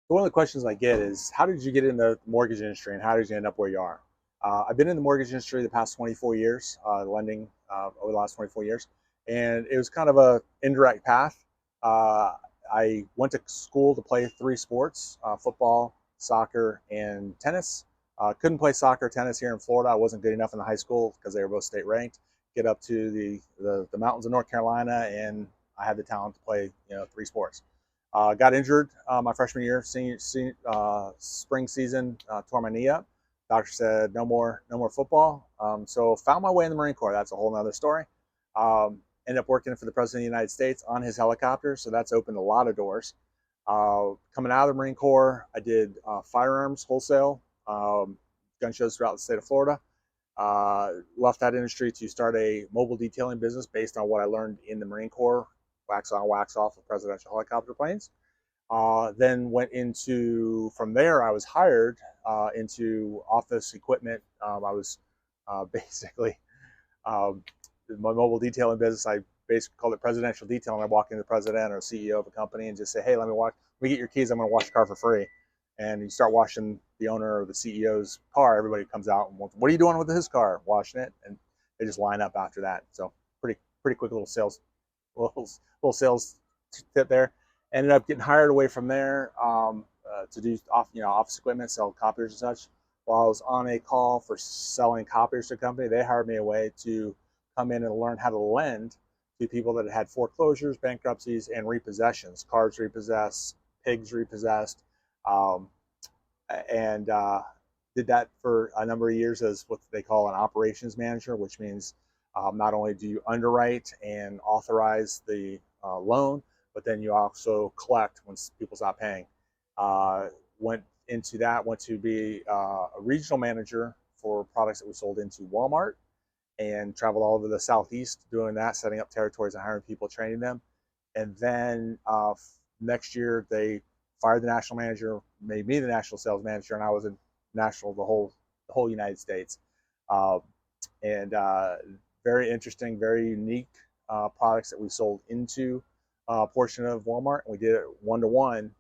One of the questions I get is, how did you get in the mortgage industry and how did you end up where you are? I've been in the mortgage industry the past 24 years, lending over the last 24 years, and it was kind of a indirect path. Uh, I went to school to play three sports: football, soccer, and tennis. Couldn't play soccer or tennis here in Florida. I wasn't good enough in the high school because they were both state ranked. Get up to the mountains of North Carolina, and I had the talent to play three sports. Got injured my freshman year, spring season, tore my knee up. Doctor said no more football. So found my way in the Marine Corps. That's a whole nother story. Ended up working for the President of the United States on his helicopter, so that's opened a lot of doors. Coming out of the Marine Corps, I did firearms wholesale, gun shows throughout the state of Florida. Left that industry to start a mobile detailing business based on what I learned in the Marine Corps, wax on, wax off of presidential helicopter planes. Then went into, from there, I was hired into office equipment. I was basically, um, my mobile detailing business, I basically called it presidential detailing. I walk into the president or CEO of a company and just say, hey, let me get your keys. I'm going to wash your car for free. And you start washing the owner or the CEO's car. Everybody comes out and wants, what are you doing with his car? Washing it. And they just line up after that. So pretty quick little, little sales tip there. Ended up getting hired away from there to do office equipment, sell copiers and such. While I was on a call for selling copiers to a company, they hired me away to come in and learn how to lend to people that had foreclosures, bankruptcies, and repossessions, cars repossessed, pigs repossessed, um, and did that for a number of years as what they call an operations manager, which means not only do you underwrite and authorize the loan, but then you also collect when people stop paying. Went into that, went to be a regional manager for products that we sold into Walmart and traveled all over the Southeast doing that, setting up territories and hiring people, training them. And then next year, they fired the national manager, made me the national sales manager, and I was in national the whole United States. Uh, and Very interesting, very unique products that we sold into a portion of Walmart. And we did it one to one.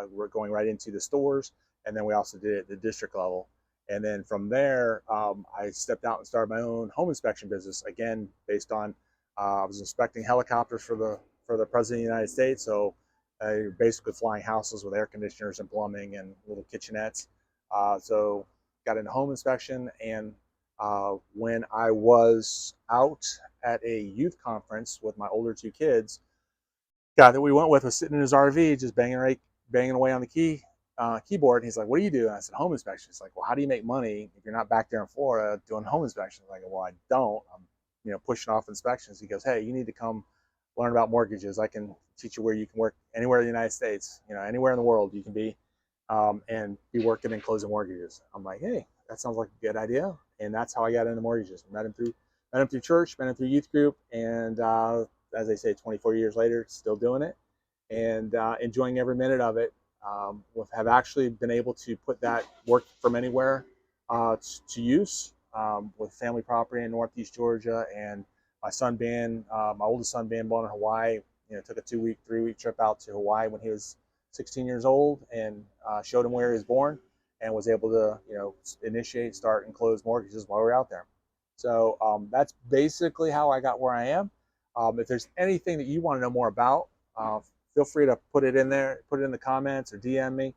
We're going right into the stores, and then we also did it at the district level. And then from there, I stepped out and started my own home inspection business. Again, based on I was inspecting helicopters for the president of the United States. So basically flying houses with air conditioners and plumbing and little kitchenettes. So got into home inspection, and when I was out at a youth conference with my older two kids, guy that we went with was sitting in his RV just banging away on the keyboard. And he's like, "What do you do?" And I said, "Home inspection." He's like, "Well, how do you make money if you're not back there in Florida doing home inspections?" I go, "Well, I don't. I'm pushing off inspections." He goes, "Hey, you need to come learn about mortgages. I can teach you where you can work anywhere in the United States. Anywhere in the world you can be, and be working and closing mortgages." I'm like, "Hey, that sounds like a good idea." And that's how I got into mortgages. Met him through church, met him through youth group, and as they say, 24 years later, still doing it and enjoying every minute of it. Have actually been able to put that work from anywhere to use with family property in Northeast Georgia, and my oldest son being born in Hawaii. Took a 2-week, 3-week trip out to Hawaii when he was 16 years old, and showed him where he was born, and was able to initiate, start, and close mortgages while we were out there. So that's basically how I got where I am. If there's anything that you want to know more about, feel free to put it in there, put it in the comments or DM me.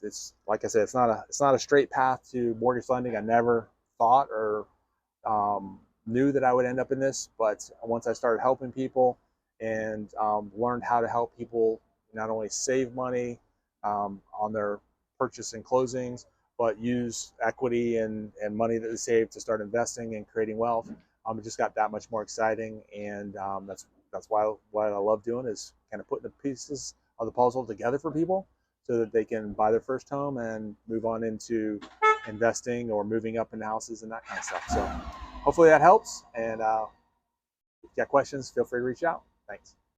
It's like I said, it's not a straight path to mortgage lending. I never thought or knew that I would end up in this, but once I started helping people and learned how to help people not only save money on their purchase and closings, but use equity and money that they save to start investing and creating wealth. It just got that much more exciting, and that's why what I love doing is kind of putting the pieces of the puzzle together for people so that they can buy their first home and move on into investing or moving up in houses and that kind of stuff. So hopefully that helps. And if you got questions, feel free to reach out. Thanks.